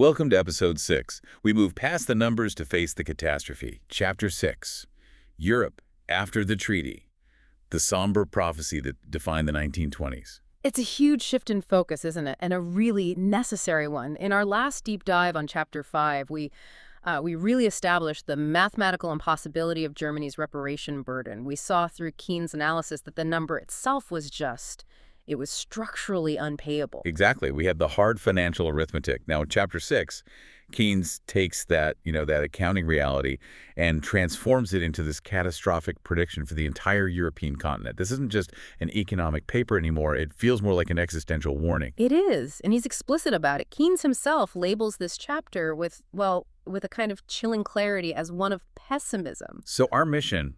Welcome to Episode 6. We move past the numbers to face the catastrophe. Chapter 6. Europe after the treaty. The somber prophecy that defined the 1920s. It's a huge shift in focus, isn't it? And a really necessary one. In our last deep dive on Chapter 5, we really established the mathematical impossibility of Germany's reparation burden. We saw through Keynes' analysis that the number itself was it was structurally unpayable. Exactly. We had the hard financial arithmetic. Now, in Chapter 6, Keynes takes that accounting reality and transforms it into this catastrophic prediction for the entire European continent. This isn't just an economic paper anymore. It feels more like an existential warning. It is, and he's explicit about it. Keynes himself labels this chapter with a kind of chilling clarity as one of pessimism. So our mission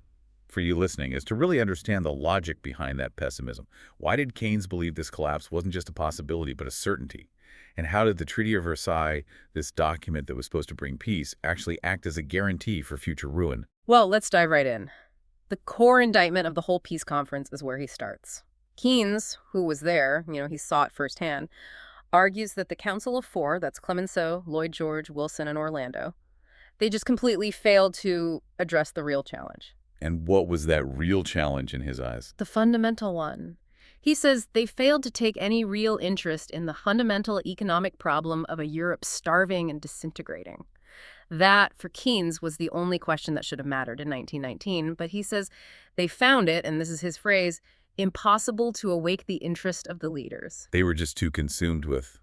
for you listening is to really understand the logic behind that pessimism. Why did Keynes believe this collapse wasn't just a possibility, but a certainty? And how did the Treaty of Versailles, this document that was supposed to bring peace, actually act as a guarantee for future ruin? Well, let's dive right in. The core indictment of the whole peace conference is where he starts. Keynes, who was there, he saw it firsthand, argues that the Council of Four, that's Clemenceau, Lloyd George, Wilson, and Orlando, they just completely failed to address the real challenge. And what was that real challenge in his eyes? The fundamental one. He says they failed to take any real interest in the fundamental economic problem of a Europe starving and disintegrating. That, for Keynes, was the only question that should have mattered in 1919, but he says they found it, and this is his phrase, impossible to awake the interest of the leaders. They were just too consumed with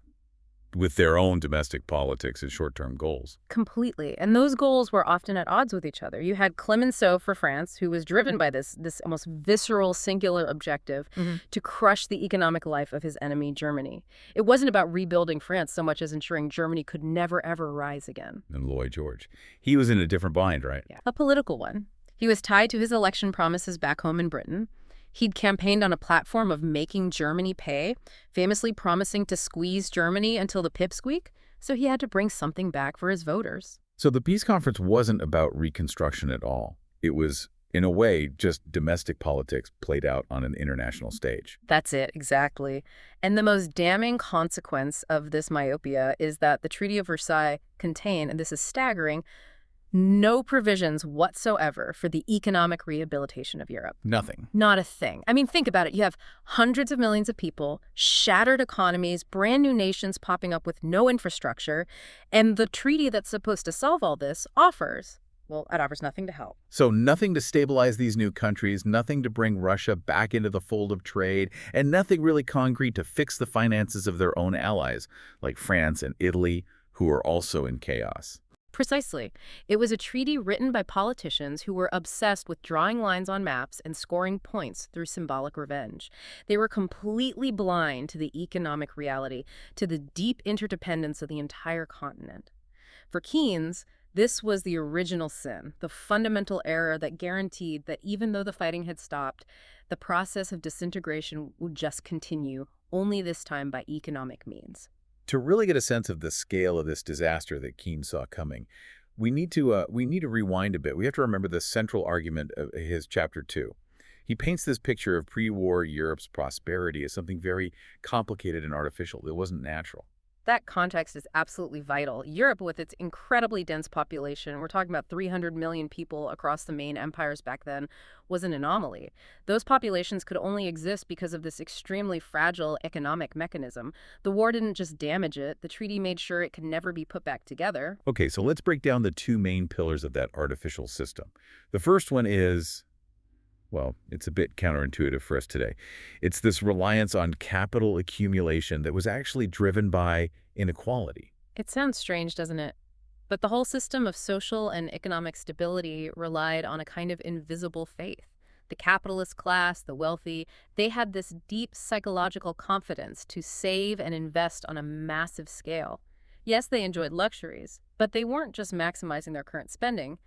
their own domestic politics and short-term goals. Completely. And those goals were often at odds with each other. You had Clemenceau for France, who was driven by this almost visceral, singular objective to crush the economic life of his enemy, Germany. It wasn't about rebuilding France so much as ensuring Germany could never, ever rise again. And Lloyd George. He was in a different bind, right? Yeah. A political one. He was tied to his election promises back home in Britain. He'd campaigned on a platform of making Germany pay, famously promising to squeeze Germany until the pipsqueak, so he had to bring something back for his voters. So the peace conference wasn't about reconstruction at all. It was, in a way, just domestic politics played out on an international stage. That's it, exactly. And the most damning consequence of this myopia is that the Treaty of Versailles contained, and this is staggering, no provisions whatsoever for the economic rehabilitation of Europe. Nothing. Not a thing. I mean, think about it. You have hundreds of millions of people, shattered economies, brand new nations popping up with no infrastructure, and the treaty that's supposed to solve all this offers nothing to help. So nothing to stabilize these new countries, nothing to bring Russia back into the fold of trade, and nothing really concrete to fix the finances of their own allies, like France and Italy, who are also in chaos. Precisely. It was a treaty written by politicians who were obsessed with drawing lines on maps and scoring points through symbolic revenge. They were completely blind to the economic reality, to the deep interdependence of the entire continent. For Keynes, this was the original sin, the fundamental error that guaranteed that even though the fighting had stopped, the process of disintegration would just continue, only this time by economic means. To really get a sense of the scale of this disaster that Keynes saw coming, we need to rewind a bit. We have to remember the central argument of his Chapter 2. He paints this picture of pre-war Europe's prosperity as something very complicated and artificial. It wasn't natural. That context is absolutely vital. Europe, with its incredibly dense population, we're talking about 300 million people across the main empires back then, was an anomaly. Those populations could only exist because of this extremely fragile economic mechanism. The war didn't just damage it. The treaty made sure it could never be put back together. Okay, so let's break down the two main pillars of that artificial system. The first one is, well, it's a bit counterintuitive for us today. It's this reliance on capital accumulation that was actually driven by inequality. It sounds strange, doesn't it? But the whole system of social and economic stability relied on a kind of invisible faith. The capitalist class, the wealthy, they had this deep psychological confidence to save and invest on a massive scale. Yes, they enjoyed luxuries, but they weren't just maximizing their current spending.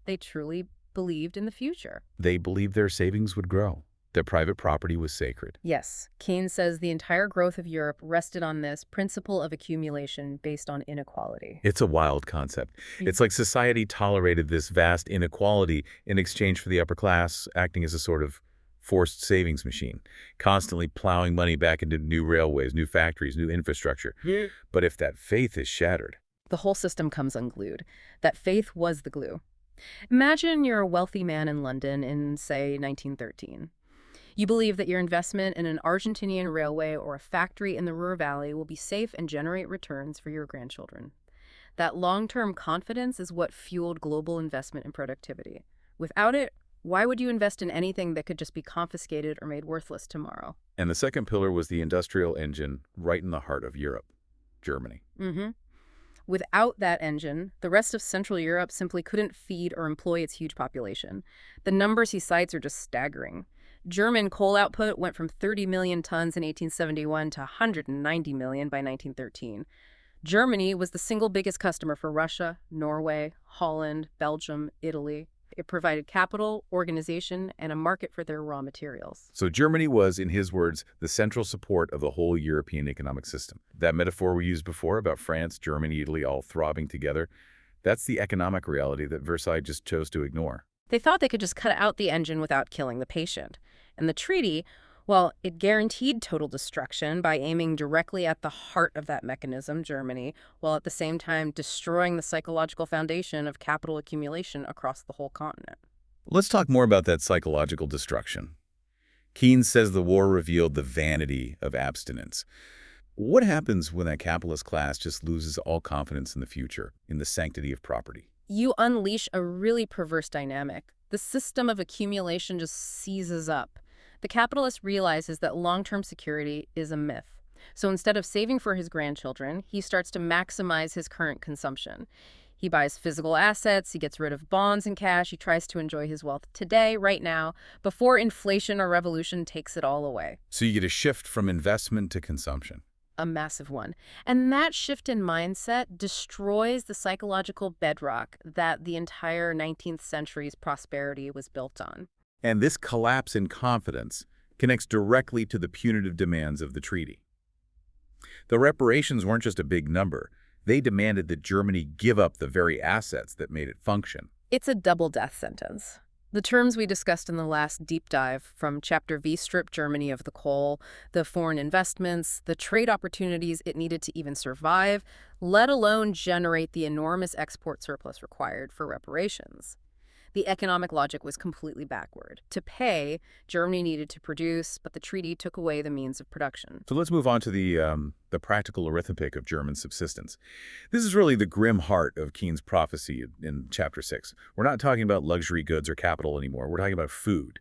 They truly believed in the future. They believed their savings would grow. Their private property was sacred. Yes, Keynes says the entire growth of Europe rested on this principle of accumulation based on inequality. It's a wild concept. It's like society tolerated this vast inequality in exchange for the upper class acting as a sort of forced savings machine, constantly plowing money back into new railways, new factories, new infrastructure. But if that faith is shattered, The whole system comes unglued. That faith was the glue. Imagine you're a wealthy man in London in, say, 1913. You believe that your investment in an Argentinian railway or a factory in the Ruhr Valley will be safe and generate returns for your grandchildren. That long-term confidence is what fueled global investment in productivity. Without it, why would you invest in anything that could just be confiscated or made worthless tomorrow? And the second pillar was the industrial engine right in the heart of Europe, Germany. Mm-hmm. Without that engine, the rest of Central Europe simply couldn't feed or employ its huge population. The numbers he cites are just staggering. German coal output went from 30 million tons in 1871 to 190 million by 1913. Germany was the single biggest customer for Russia, Norway, Holland, Belgium, Italy. It provided capital, organization, and a market for their raw materials. So Germany was, in his words, the central support of the whole European economic system. That metaphor we used before about France, Germany, Italy all throbbing together, that's the economic reality that Versailles just chose to ignore. They thought they could just cut out the engine without killing the patient. And the treaty, well, it guaranteed total destruction by aiming directly at the heart of that mechanism, Germany, while at the same time destroying the psychological foundation of capital accumulation across the whole continent. Let's talk more about that psychological destruction. Keynes says the war revealed the vanity of abstinence. What happens when that capitalist class just loses all confidence in the future, in the sanctity of property? You unleash a really perverse dynamic. The system of accumulation just seizes up. The capitalist realizes that long-term security is a myth. So instead of saving for his grandchildren, he starts to maximize his current consumption. He buys physical assets, he gets rid of bonds and cash, he tries to enjoy his wealth today, right now, before inflation or revolution takes it all away. So you get a shift from investment to consumption. A massive one. And that shift in mindset destroys the psychological bedrock that the entire 19th century's prosperity was built on. And this collapse in confidence connects directly to the punitive demands of the treaty. The reparations weren't just a big number. They demanded that Germany give up the very assets that made it function. It's a double death sentence. The terms we discussed in the last deep dive, from Chapter V stripped Germany of the coal, the foreign investments, the trade opportunities it needed to even survive, let alone generate the enormous export surplus required for reparations. The economic logic was completely backward. To pay, Germany needed to produce, but the treaty took away the means of production. So let's move on to the practical arithmetic of German subsistence. This is really the grim heart of Keynes' prophecy in Chapter 6. We're not talking about luxury goods or capital anymore. We're talking about food.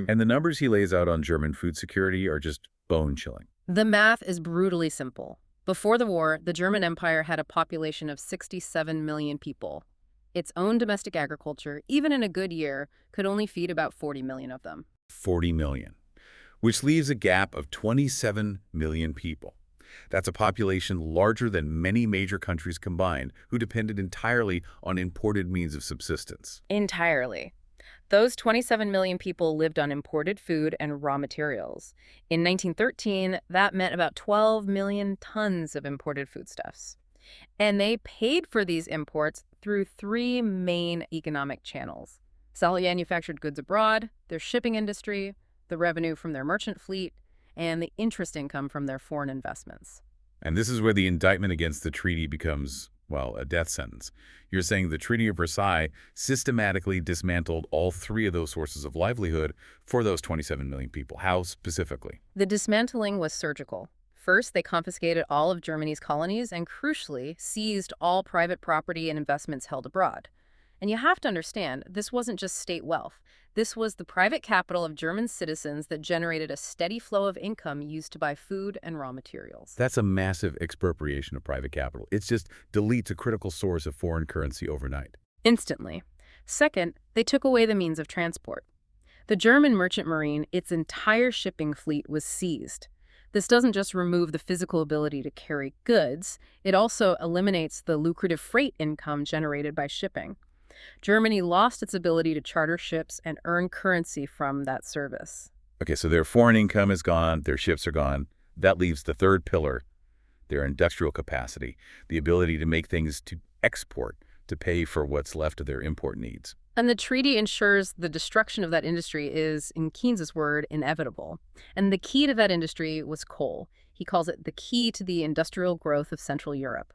And the numbers he lays out on German food security are just bone-chilling. The math is brutally simple. Before the war, the German Empire had a population of 67 million people. Its own domestic agriculture, even in a good year, could only feed about 40 million of them. 40 million, which leaves a gap of 27 million people. That's a population larger than many major countries combined who depended entirely on imported means of subsistence. Entirely. Those 27 million people lived on imported food and raw materials. In 1913, that meant about 12 million tons of imported foodstuffs. And they paid for these imports through three main economic channels: selling manufactured goods abroad, their shipping industry, the revenue from their merchant fleet, and the interest income from their foreign investments. And this is where the indictment against the treaty becomes, well, a death sentence. You're saying the Treaty of Versailles systematically dismantled all three of those sources of livelihood for those 27 million people. How specifically? The dismantling was surgical. First, they confiscated all of Germany's colonies and, crucially, seized all private property and investments held abroad. And you have to understand, this wasn't just state wealth. This was the private capital of German citizens that generated a steady flow of income used to buy food and raw materials. That's a massive expropriation of private capital. It just deletes a critical source of foreign currency overnight. Instantly. Second, they took away the means of transport. The German merchant marine, its entire shipping fleet, was seized. This doesn't just remove the physical ability to carry goods, it also eliminates the lucrative freight income generated by shipping. Germany lost its ability to charter ships and earn currency from that service. Okay, so their foreign income is gone, their ships are gone. That leaves the third pillar, their industrial capacity, the ability to make things to export, to pay for what's left of their import needs. And the treaty ensures the destruction of that industry is, in Keynes's word, inevitable. And the key to that industry was coal. He calls it the key to the industrial growth of Central Europe.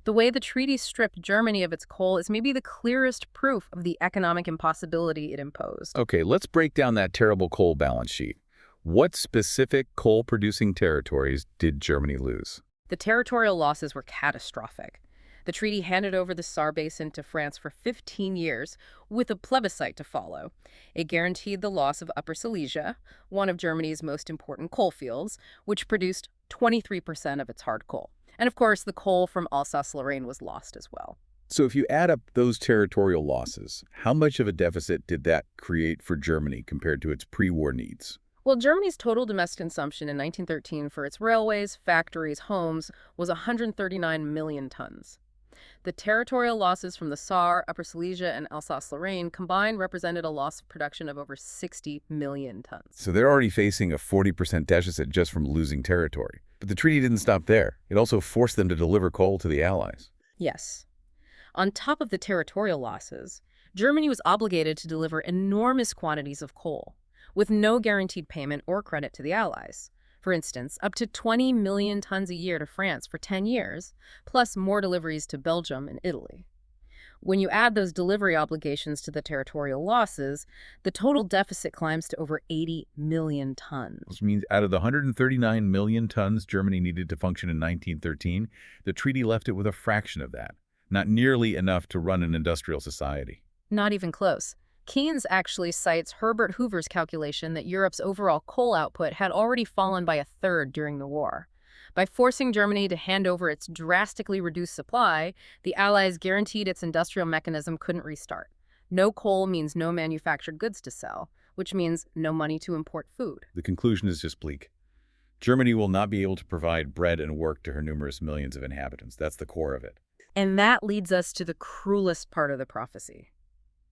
The way the treaty stripped Germany of its coal is maybe the clearest proof of the economic impossibility it imposed. Okay, let's break down that terrible coal balance sheet. What specific coal-producing territories did Germany lose? The territorial losses were catastrophic. The treaty handed over the Saar Basin to France for 15 years, with a plebiscite to follow. It guaranteed the loss of Upper Silesia, one of Germany's most important coal fields, which produced 23% of its hard coal. And of course, the coal from Alsace-Lorraine was lost as well. So if you add up those territorial losses, how much of a deficit did that create for Germany compared to its pre-war needs? Well, Germany's total domestic consumption in 1913 for its railways, factories, homes was 139 million tons. The territorial losses from the Saar, Upper Silesia, and Alsace-Lorraine combined represented a loss of production of over 60 million tons. So they're already facing a 40% deficit just from losing territory. But the treaty didn't stop there. It also forced them to deliver coal to the Allies. Yes. On top of the territorial losses, Germany was obligated to deliver enormous quantities of coal, with no guaranteed payment or credit to the Allies. For instance, up to 20 million tons a year to France for 10 years, plus more deliveries to Belgium and Italy. When you add those delivery obligations to the territorial losses, the total deficit climbs to over 80 million tons. Which means out of the 139 million tons Germany needed to function in 1913, the treaty left it with a fraction of that. Not nearly enough to run an industrial society. Not even close. Keynes actually cites Herbert Hoover's calculation that Europe's overall coal output had already fallen by a third during the war. By forcing Germany to hand over its drastically reduced supply, the Allies guaranteed its industrial mechanism couldn't restart. No coal means no manufactured goods to sell, which means no money to import food. The conclusion is just bleak. Germany will not be able to provide bread and work to her numerous millions of inhabitants. That's the core of it. And that leads us to the cruelest part of the prophecy.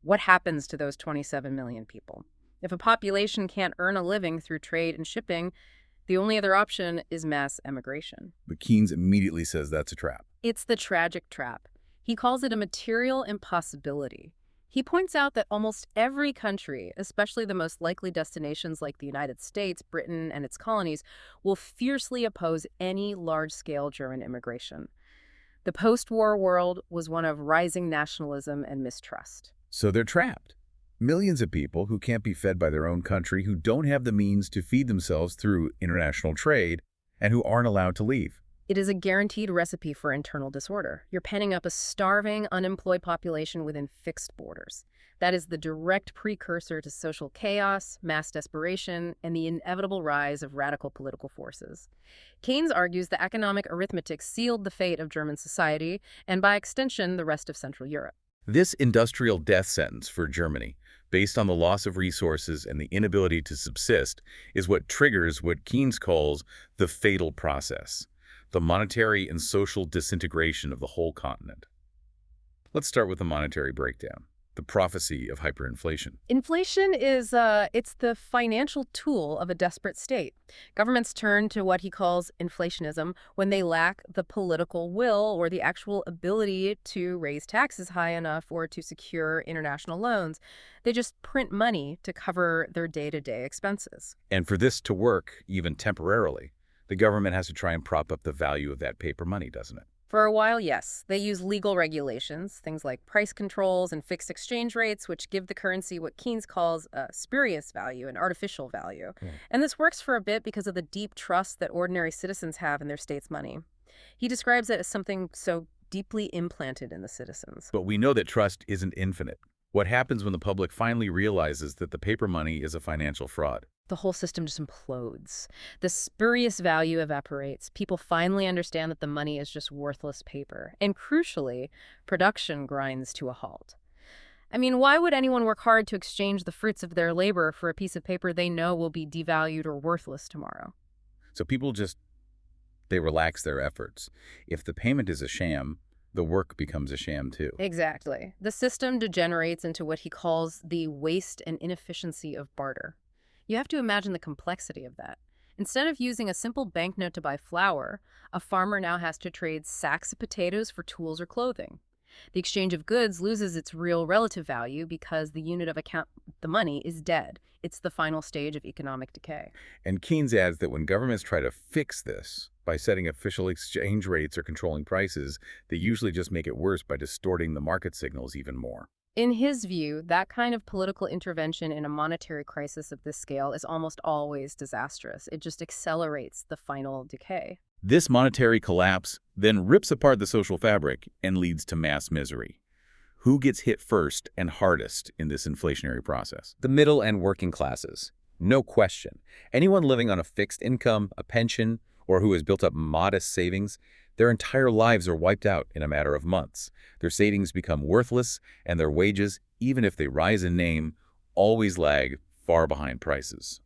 What happens to those 27 million people? If a population can't earn a living through trade and shipping, the only other option is mass emigration. But Keynes immediately says that's a trap. It's the tragic trap. He calls it a material impossibility. He points out that almost every country, especially the most likely destinations like the United States, Britain, and its colonies, will fiercely oppose any large-scale German immigration. The post-war world was one of rising nationalism and mistrust. So they're trapped. Millions of people who can't be fed by their own country, who don't have the means to feed themselves through international trade, and who aren't allowed to leave. It is a guaranteed recipe for internal disorder. You're penning up a starving, unemployed population within fixed borders. That is the direct precursor to social chaos, mass desperation, and the inevitable rise of radical political forces. Keynes argues the economic arithmetic sealed the fate of German society, and by extension, the rest of Central Europe. This industrial death sentence for Germany, based on the loss of resources and the inability to subsist, is what triggers what Keynes calls the fatal process, the monetary and social disintegration of the whole continent. Let's start with the monetary breakdown, the prophecy of hyperinflation. Inflation is, it's the financial tool of a desperate state. Governments turn to what he calls inflationism when they lack the political will or the actual ability to raise taxes high enough or to secure international loans. They just print money to cover their day-to-day expenses. And for this to work, even temporarily, the government has to try and prop up the value of that paper money, doesn't it? For a while, yes. They use legal regulations, things like price controls and fixed exchange rates, which give the currency what Keynes calls a spurious value, an artificial value. And this works for a bit because of the deep trust that ordinary citizens have in their state's money. He describes it as something so deeply implanted in the citizens. But we know that trust isn't infinite. What happens when the public finally realizes that the paper money is a financial fraud? The whole system just implodes. The spurious value evaporates. People finally understand that the money is just worthless paper. And crucially, production grinds to a halt. I mean, why would anyone work hard to exchange the fruits of their labor for a piece of paper they know will be devalued or worthless tomorrow? So people they relax their efforts. If the payment is a sham, the work becomes a sham too. Exactly. The system degenerates into what he calls the waste and inefficiency of barter. You have to imagine the complexity of that. Instead of using a simple banknote to buy flour, a farmer now has to trade sacks of potatoes for tools or clothing. The exchange of goods loses its real relative value because the unit of account, the money, is dead. It's the final stage of economic decay. And Keynes adds that when governments try to fix this, By setting official exchange rates or controlling prices, they usually just make it worse by distorting the market signals even more. In his view, that kind of political intervention in a monetary crisis of this scale is almost always disastrous. It just accelerates the final decay. This monetary collapse then rips apart the social fabric and leads to mass misery. Who gets hit first and hardest in this inflationary process? The middle and working classes. No question. Anyone living on a fixed income, a pension, or who has built up modest savings, their entire lives are wiped out in a matter of months. Their savings become worthless, and their wages, even if they rise in name, always lag far behind prices.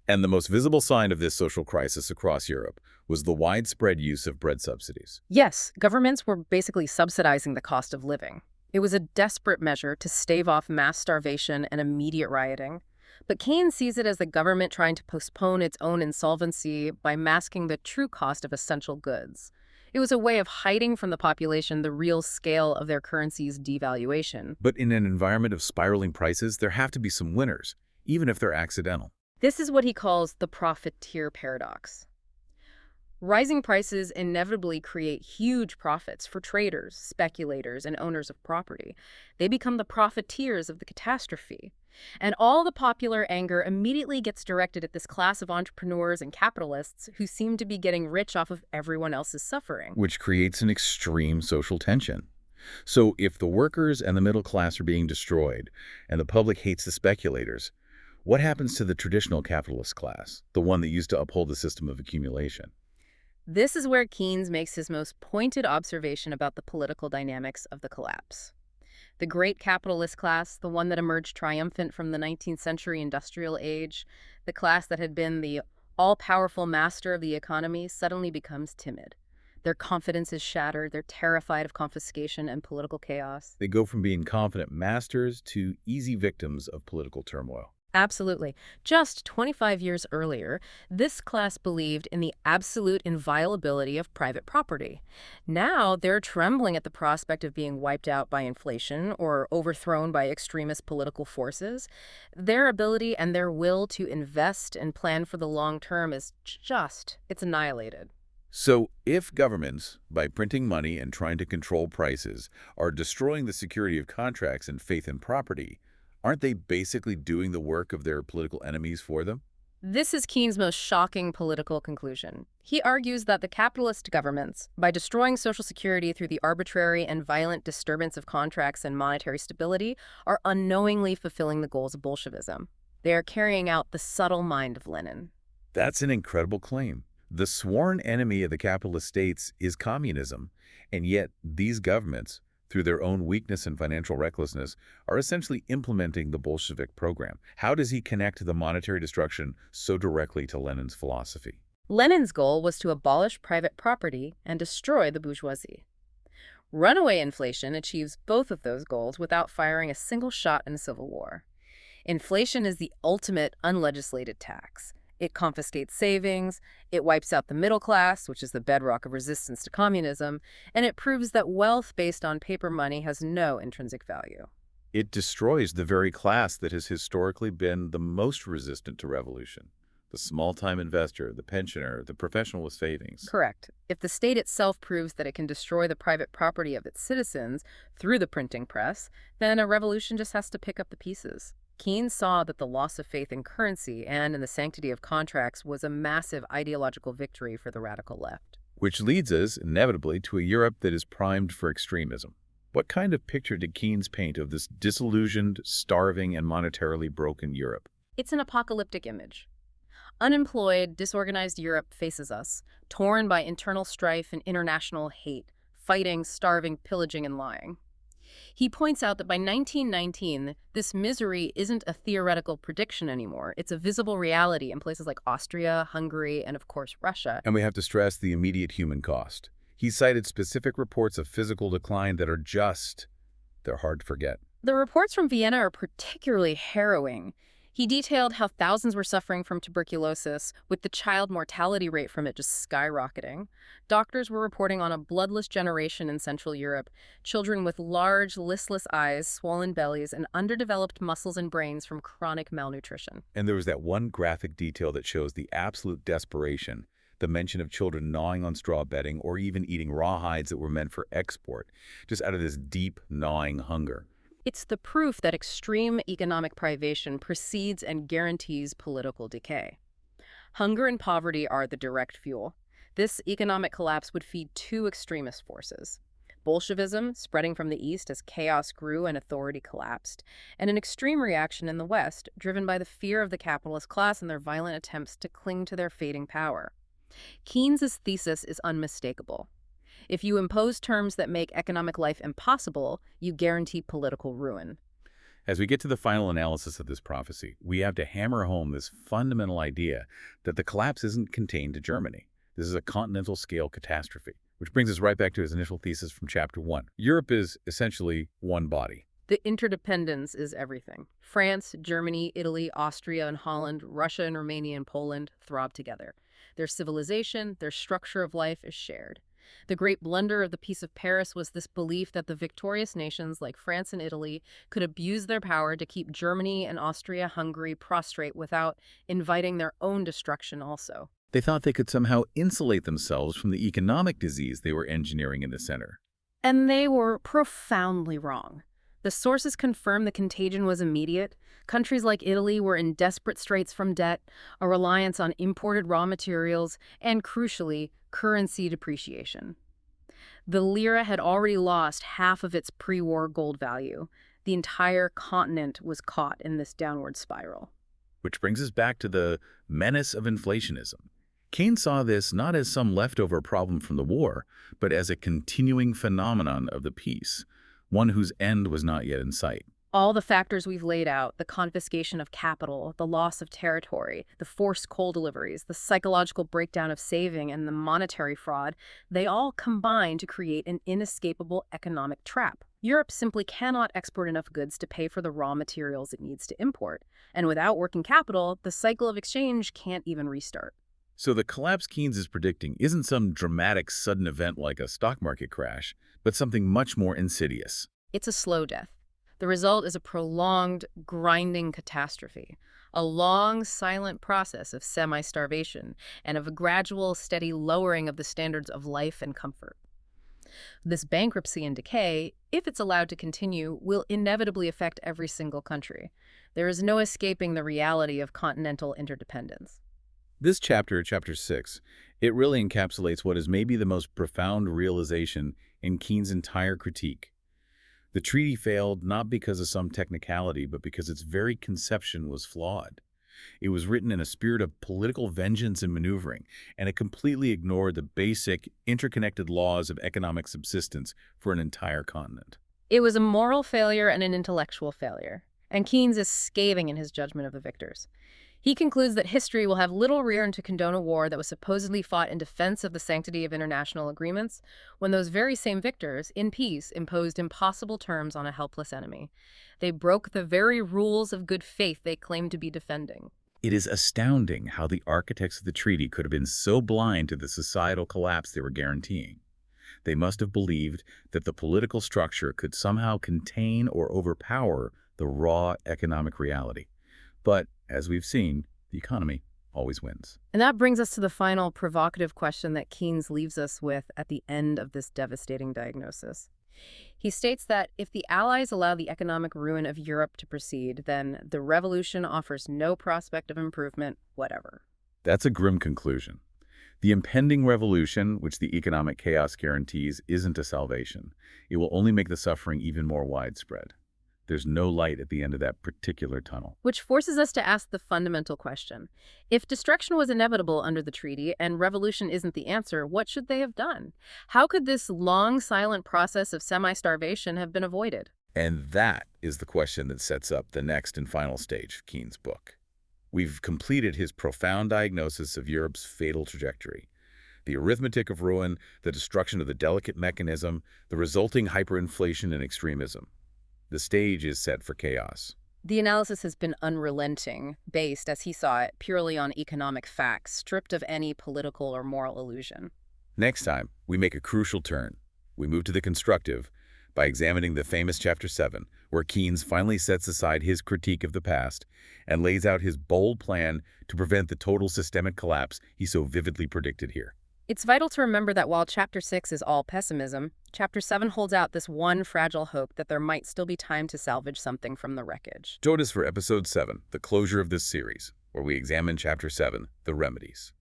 And the most visible sign of this social crisis across Europe was the widespread use of bread subsidies. Yes, governments were basically subsidizing the cost of living. It was a desperate measure to stave off mass starvation and immediate rioting. But Keynes sees it as the government trying to postpone its own insolvency by masking the true cost of essential goods. It was a way of hiding from the population the real scale of their currency's devaluation. But in an environment of spiraling prices, there have to be some winners, even if they're accidental. This is what he calls the profiteer paradox. Rising prices inevitably create huge profits for traders, speculators, and owners of property. They become the profiteers of the catastrophe. And all the popular anger immediately gets directed at this class of entrepreneurs and capitalists who seem to be getting rich off of everyone else's suffering. Which creates an extreme social tension. So if the workers and the middle class are being destroyed, and the public hates the speculators, what happens to the traditional capitalist class, the one that used to uphold the system of accumulation? This is where Keynes makes his most pointed observation about the political dynamics of the collapse. The great capitalist class, the one that emerged triumphant from the 19th century industrial age, the class that had been the all-powerful master of the economy, suddenly becomes timid. Their confidence is shattered. They're terrified of confiscation and political chaos. They go from being confident masters to easy victims of political turmoil. Absolutely. Just 25 years earlier, this class believed in the absolute inviolability of private property. Now they're trembling at the prospect of being wiped out by inflation or overthrown by extremist political forces. Their ability and their will to invest and plan for the long term is it's annihilated. So if governments, by printing money and trying to control prices, are destroying the security of contracts and faith in property, aren't they basically doing the work of their political enemies for them? This is Keynes' most shocking political conclusion. He argues that the capitalist governments, by destroying Social Security through the arbitrary and violent disturbance of contracts and monetary stability, are unknowingly fulfilling the goals of Bolshevism. They are carrying out the subtle mind of Lenin. That's an incredible claim. The sworn enemy of the capitalist states is communism, and yet these governments, through their own weakness and financial recklessness, are essentially implementing the Bolshevik program. How does he connect the monetary destruction so directly to Lenin's philosophy? Lenin's goal was to abolish private property and destroy the bourgeoisie. Runaway inflation achieves both of those goals without firing a single shot in the Civil War. Inflation is the ultimate unlegislated tax. It confiscates savings, it wipes out the middle class, which is the bedrock of resistance to communism, and it proves that wealth based on paper money has no intrinsic value. It destroys the very class that has historically been the most resistant to revolution. The small-time investor, the pensioner, the professional with savings. Correct. If the state itself proves that it can destroy the private property of its citizens through the printing press, then a revolution just has to pick up the pieces. Keynes saw that the loss of faith in currency and in the sanctity of contracts was a massive ideological victory for the radical left. Which leads us, inevitably, to a Europe that is primed for extremism. What kind of picture did Keynes paint of this disillusioned, starving, and monetarily broken Europe? It's an apocalyptic image. Unemployed, disorganized Europe faces us, torn by internal strife and international hate, fighting, starving, pillaging, and lying. He points out that by 1919, this misery isn't a theoretical prediction anymore. It's a visible reality in places like Austria, Hungary, and of course, Russia. And we have to stress the immediate human cost. He cited specific reports of physical decline that are they're hard to forget. The reports from Vienna are particularly harrowing. He detailed how thousands were suffering from tuberculosis, with the child mortality rate from it just skyrocketing. Doctors were reporting on a bloodless generation in Central Europe, children with large, listless eyes, swollen bellies, and underdeveloped muscles and brains from chronic malnutrition. And there was that one graphic detail that shows the absolute desperation the mention of children gnawing on straw bedding or even eating raw hides that were meant for export, just out of this deep, gnawing hunger. It's the proof that extreme economic privation precedes and guarantees political decay. Hunger and poverty are the direct fuel. This economic collapse would feed two extremist forces: Bolshevism, spreading from the east as chaos grew and authority collapsed, and an extreme reaction in the west, driven by the fear of the capitalist class and their violent attempts to cling to their fading power. Keynes's thesis is unmistakable. If you impose terms that make economic life impossible, you guarantee political ruin. As we get to the final analysis of this prophecy, we have to hammer home this fundamental idea that the collapse isn't contained to Germany. This is a continental-scale catastrophe, which brings us right back to his initial thesis from Chapter 1. Europe is essentially one body. The interdependence is everything. France, Germany, Italy, Austria, and Holland, Russia and Romania and Poland throb together. Their civilization, their structure of life is shared. The great blunder of the Peace of Paris was this belief that the victorious nations like France and Italy could abuse their power to keep Germany and Austria-Hungary prostrate without inviting their own destruction also. They thought they could somehow insulate themselves from the economic disease they were engineering in the center. And they were profoundly wrong. The sources confirm the contagion was immediate. Countries like Italy were in desperate straits from debt, a reliance on imported raw materials, and crucially, currency depreciation. The lira had already lost half of its pre-war gold value. The entire continent was caught in this downward spiral. Which brings us back to the menace of inflationism. Keynes saw this not as some leftover problem from the war, but as a continuing phenomenon of the peace, one whose end was not yet in sight. All the factors we've laid out, the confiscation of capital, the loss of territory, the forced coal deliveries, the psychological breakdown of saving, and the monetary fraud, they all combine to create an inescapable economic trap. Europe simply cannot export enough goods to pay for the raw materials it needs to import. And without working capital, the cycle of exchange can't even restart. So the collapse Keynes is predicting isn't some dramatic sudden event like a stock market crash, but something much more insidious. It's a slow death. The result is a prolonged, grinding catastrophe, a long, silent process of semi-starvation and of a gradual, steady lowering of the standards of life and comfort. This bankruptcy and decay, if it's allowed to continue, will inevitably affect every single country. There is no escaping the reality of continental interdependence. This chapter, Chapter 6, it really encapsulates what is maybe the most profound realization in Keynes' entire critique. The treaty failed not because of some technicality, but because its very conception was flawed. It was written in a spirit of political vengeance and maneuvering, and it completely ignored the basic, interconnected laws of economic subsistence for an entire continent. It was a moral failure and an intellectual failure, and Keynes is scathing in his judgment of the victors. He concludes that history will have little reason to condone a war that was supposedly fought in defense of the sanctity of international agreements, when those very same victors, in peace, imposed impossible terms on a helpless enemy. They broke the very rules of good faith they claimed to be defending. It is astounding how the architects of the treaty could have been so blind to the societal collapse they were guaranteeing. They must have believed that the political structure could somehow contain or overpower the raw economic reality. But, as we've seen, the economy always wins. And that brings us to the final provocative question that Keynes leaves us with at the end of this devastating diagnosis. He states that if the Allies allow the economic ruin of Europe to proceed, then the revolution offers no prospect of improvement whatever. That's a grim conclusion. The impending revolution, which the economic chaos guarantees, isn't a salvation. It will only make the suffering even more widespread. There's no light at the end of that particular tunnel. Which forces us to ask the fundamental question. If destruction was inevitable under the treaty and revolution isn't the answer, what should they have done? How could this long, silent process of semi-starvation have been avoided? And that is the question that sets up the next and final stage of Keynes' book. We've completed his profound diagnosis of Europe's fatal trajectory. The arithmetic of ruin, the destruction of the delicate mechanism, the resulting hyperinflation and extremism. The stage is set for chaos. The analysis has been unrelenting, based, as he saw it, purely on economic facts, stripped of any political or moral illusion. Next time, we make a crucial turn. We move to the constructive, by examining the famous Chapter 7, where Keynes finally sets aside his critique of the past and lays out his bold plan to prevent the total systemic collapse he so vividly predicted here. It's vital to remember that while Chapter 6 is all pessimism, Chapter 7 holds out this one fragile hope that there might still be time to salvage something from the wreckage. Join us for Episode 7, the closure of this series, where we examine Chapter 7, the remedies.